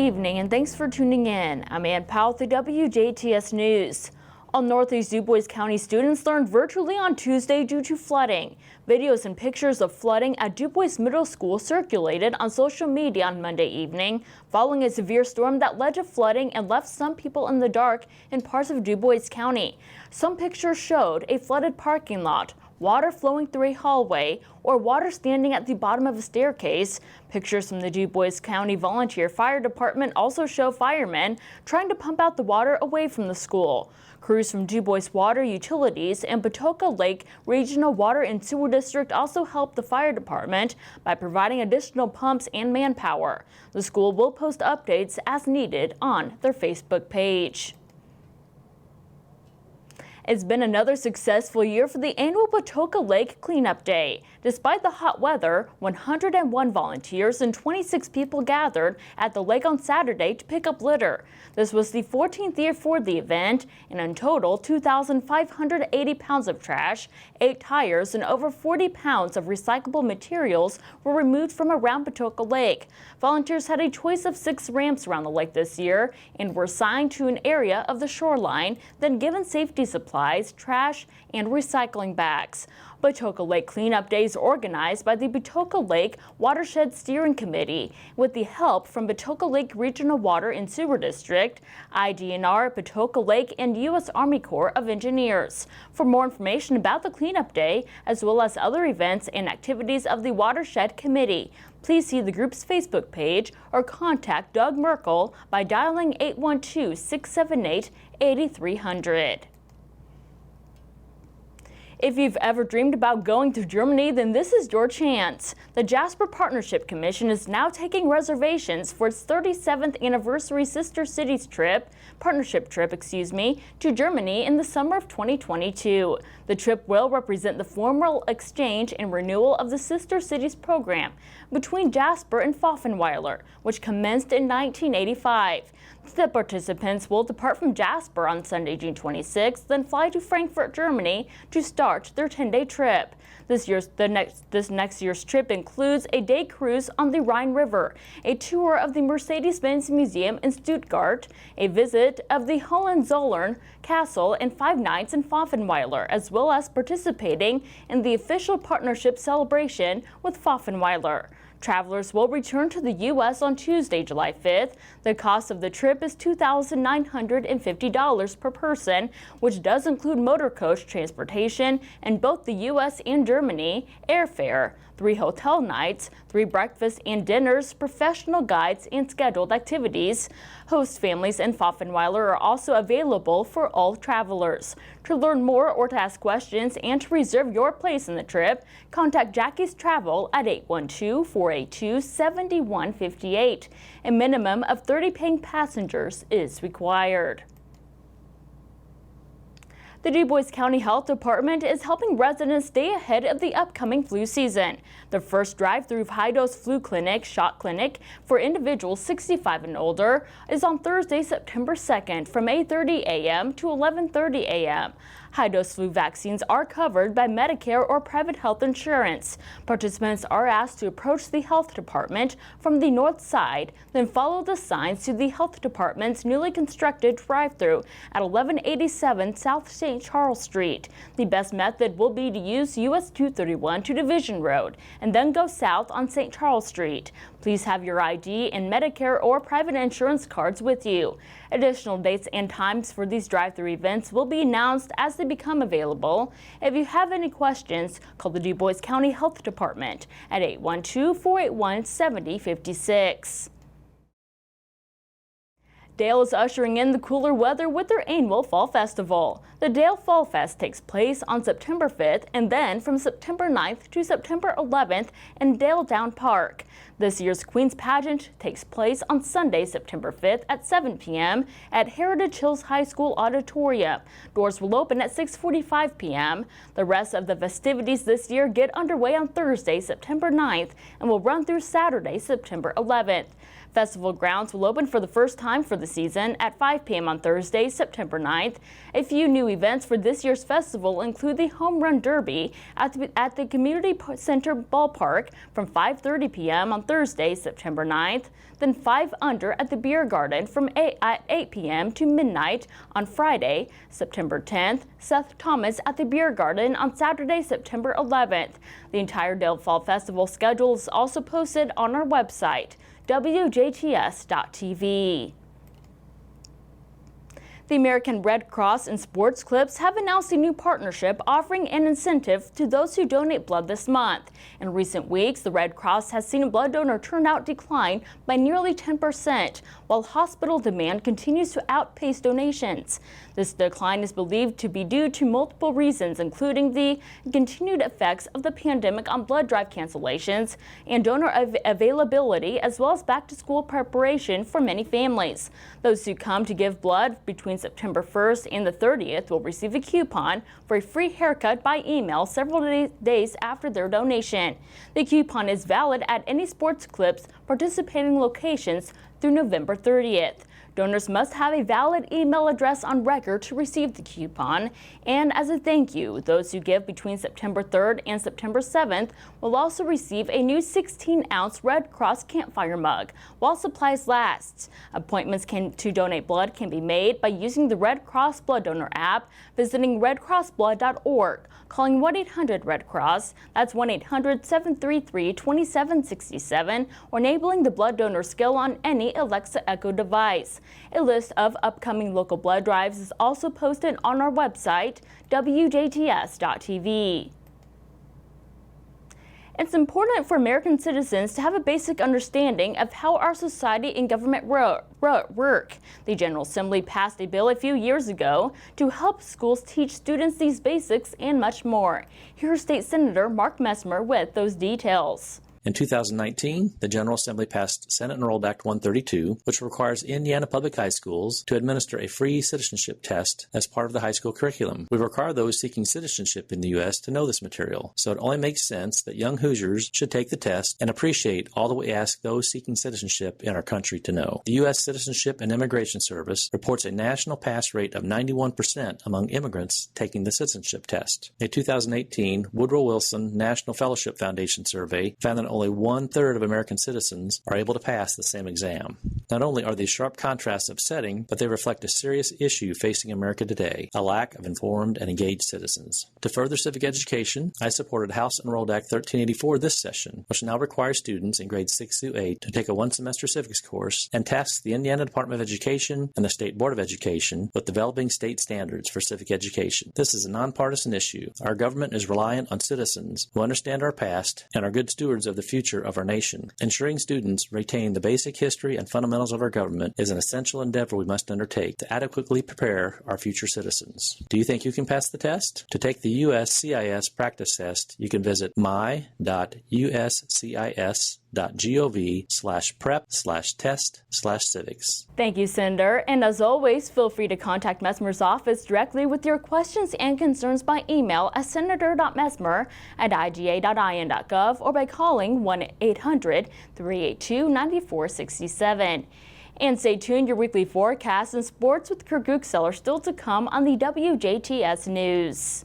evening and thanks for tuning in. I'm Ann Powell with the WJTS News. All Northeast DuBois County students learned virtually on Tuesday due to flooding. Videos and pictures of flooding at DuBois Middle School circulated on social media on Monday evening following a severe storm that led to flooding and left some people in the dark in parts of DuBois County. Some pictures showed a flooded parking lot, water flowing through a hallway, or water standing at the bottom of a staircase. Pictures from the DuBois County Volunteer Fire Department also show firemen trying to pump out the water away from the school. Crews from DuBois Water Utilities and Patoka Lake Regional Water and Sewer District also helped the fire department by providing additional pumps and manpower. The school will post updates as needed on their Facebook page. It's been another successful year for the annual Patoka Lake Cleanup Day. Despite the hot weather, 101 volunteers and 26 people gathered at the lake on Saturday to pick up litter. This was the 14th year for the event, and in total, 2,580 pounds of trash, 8 tires, and over 40 pounds of recyclable materials were removed from around Patoka Lake. Volunteers had a choice of 6 ramps around the lake this year and were assigned to an area of the shoreline, then given safety supplies, trash, and recycling bags. Patoka Lake Cleanup Day is organized by the Patoka Lake Watershed Steering Committee with the help from Patoka Lake Regional Water and Sewer District, IDNR, Patoka Lake, and U.S. Army Corps of Engineers. For more information about the Cleanup Day, as well as other events and activities of the Watershed Committee, please see the group's Facebook page or contact Doug Merkel by dialing 812-678-8300. If you've ever dreamed about going to Germany, then this is your chance. The Jasper Partnership Commission is now taking reservations for its 37th anniversary partnership trip, to Germany in the summer of 2022. The trip will represent the formal exchange and renewal of the Sister Cities program between Jasper and Pfaffenweiler, which commenced in 1985. The participants will depart from Jasper on Sunday, June 26th, then fly to Frankfurt, Germany to start their 10-day trip. This next year's trip includes a day cruise on the Rhine River, a tour of the Mercedes-Benz Museum in Stuttgart, a visit of the Hohenzollern Castle, and 5 nights in Pfaffenweiler, as well as participating in the official partnership celebration with Pfaffenweiler. Travelers will return to the U.S. on Tuesday, July 5th. The cost of the trip is $2,950 per person, which does include motor coach transportation in both the U.S. and Germany, airfare, 3 hotel nights, 3 breakfasts and dinners, professional guides, and scheduled activities. Host families in Pfaffenweiler are also available for all travelers. To learn more or to ask questions and to reserve your place in the trip, contact Jackie's Travel at 812-482-7158. A minimum of 30 paying passengers is required. The DuBois County Health Department is helping residents stay ahead of the upcoming flu season. The first drive-through high-dose flu clinic, shot clinic, for individuals 65 and older is on Thursday, September 2nd from 8:30 a.m. to 11:30 a.m. High-dose flu vaccines are covered by Medicare or private health insurance. Participants are asked to approach the health department from the north side, then follow the signs to the health department's newly constructed drive-through at 1187 South St. Charles Street. The best method will be to use US 231 to Division Road and then go south on St. Charles Street. Please have your ID and Medicare or private insurance cards with you. Additional dates and times for these drive-through events will be announced as they become available. If you have any questions, call the DuBois County Health Department at 812-481-7056. Dale is ushering in the cooler weather with their annual Fall Festival. The Dale Fall Fest takes place on September 5th and then from September 9th to September 11th in Dale Down Park. This year's Queen's Pageant takes place on Sunday, September 5th at 7 p.m. at Heritage Hills High School Auditorium. Doors will open at 6:45 p.m. The rest of the festivities this year get underway on Thursday, September 9th and will run through Saturday, September 11th. Festival grounds will open for the first time for the season at 5 p.m. on Thursday, September 9th. A few new events for this year's festival include the Home Run Derby at the Community Center Ballpark from 5:30 p.m. on Thursday, September 9th. Then 5 Under at the Beer Garden from 8 p.m. to midnight on Friday, September 10th. Seth Thomas at the Beer Garden on Saturday, September 11th. The entire Dale Fall Festival schedule is also posted on our website, WJTS.tv. The American Red Cross and Sports Clips have announced a new partnership offering an incentive to those who donate blood this month. In recent weeks, the Red Cross has seen blood donor turnout decline by nearly 10%, while hospital demand continues to outpace donations. This decline is believed to be due to multiple reasons, including the continued effects of the pandemic on blood drive cancellations and donor availability, as well as back-to-school preparation for many families. Those who come to give blood between September 1st and the 30th will receive a coupon for a free haircut by email several days after their donation. The coupon is valid at any Sports Clips participating locations through November 30th. Donors must have a valid email address on record to receive the coupon. And as a thank you, those who give between September 3rd and September 7th will also receive a new 16-ounce Red Cross campfire mug while supplies last. Appointments to donate blood can be made by using the Red Cross Blood Donor app, visiting redcrossblood.org, calling 1-800-RED-CROSS, that's 1-800-733-2767, or enabling the blood donor skill on any Alexa Echo device. A list of upcoming local blood drives is also posted on our website, WJTS.tv. It's important for American citizens to have a basic understanding of how our society and government work. The General Assembly passed a bill a few years ago to help schools teach students these basics and much more. Here's State Senator Mark Messmer with those details. In 2019, the General Assembly passed Senate Enrolled Act 132, which requires Indiana public high schools to administer a free citizenship test as part of the high school curriculum. We require those seeking citizenship in the U.S. to know this material, so it only makes sense that young Hoosiers should take the test and appreciate all that we ask those seeking citizenship in our country to know. The U.S. Citizenship and Immigration Service reports a national pass rate of 91% among immigrants taking the citizenship test. A 2018 Woodrow Wilson National Fellowship Foundation survey found that only 1/3 of American citizens are able to pass the same exam. Not only are these sharp contrasts upsetting, but they reflect a serious issue facing America today, a lack of informed and engaged citizens. To further civic education, I supported House Enrolled Act 1384 this session, which now requires students in grades 6 through 8 to take a one-semester civics course and tasks the Indiana Department of Education and the State Board of Education with developing state standards for civic education. This is a nonpartisan issue. Our government is reliant on citizens who understand our past and are good stewards of the future of our nation. Ensuring students retain the basic history and fundamentals of our government is an essential endeavor we must undertake to adequately prepare our future citizens. Do you think you can pass the test? To take the USCIS practice test, you can visit my.uscis.gov/prep/test/civics. Thank you, Senator. And as always, feel free to contact Messmer's office directly with your questions and concerns by email at senator.messmer@iga.in.gov or by calling 1-800-382-9467. And stay tuned, your weekly forecast and sports with Kirk Gooksell are still to come on the WJTS News.